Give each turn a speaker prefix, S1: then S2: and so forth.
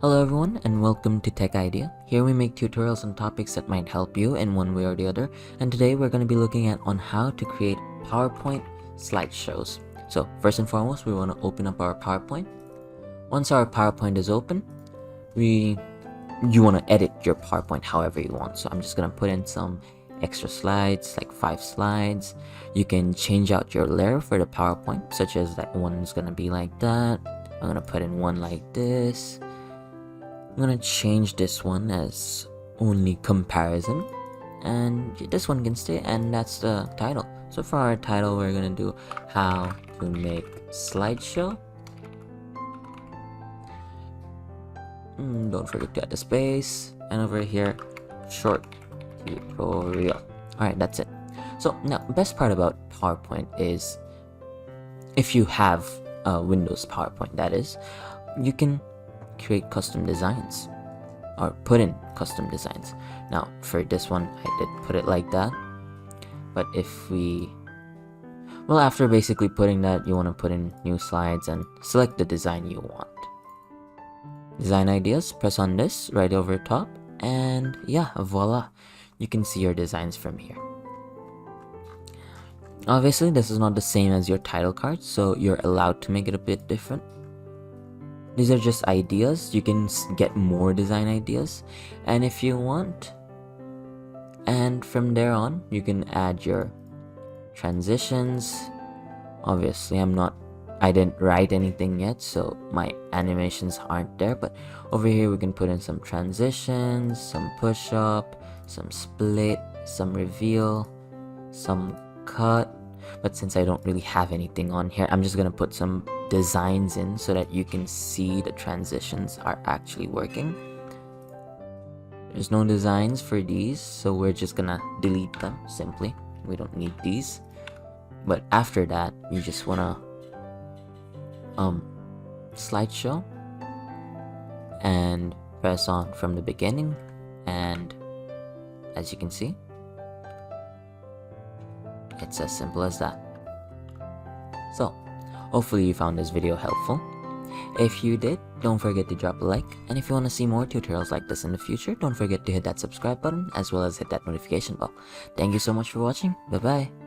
S1: Hello everyone and welcome to Tech Idea. Here we make tutorials on topics that might help you in one way or the other, and today we're going to be looking at on how to create PowerPoint slideshows. So first and foremost, we want to open up our PowerPoint. Once our PowerPoint is open, you want to edit your PowerPoint however you want. So I'm just going to put in some extra slides, like 5 slides. You can change out your layer for the PowerPoint, such as that one's going to be like that. I'm going to put in one like this. I'm gonna change this one as only comparison, and this one can stay, and that's the title. So for our title, we're gonna do how to make slideshow. Don't forget to add the space, and over here, short tutorial. Alright, that's it. So now, best part about PowerPoint is if you have a Windows PowerPoint, that is, you can create custom designs or put in custom designs. Now for this one I did put it like that, but if we after basically putting that, you want to put in new slides and select the design you want. Design ideas, press on this right over top, and yeah, voila, you can see your designs from here. Obviously this is not the same as your title card, so you're allowed to make it a bit different. These are just ideas. You can get more design ideas, and if you want, and from there on you can add your transitions. Obviously I didn't write anything yet, so my animations aren't there, but over here we can put in some transitions, some push up, some split, some reveal, some cut. But since I don't really have anything on here, I'm just gonna put some designs in so that you can see the transitions are actually working. There's no designs for these, so we're just gonna delete them simply. We don't need these. But after that, you just wanna slideshow and press on from the beginning, and as you can see, it's as simple as that. So hopefully you found this video helpful. If you did, don't forget to drop a like, and if you want to see more tutorials like this in the future, don't forget to hit that subscribe button as well as hit that notification bell. Thank you so much for watching. Bye bye.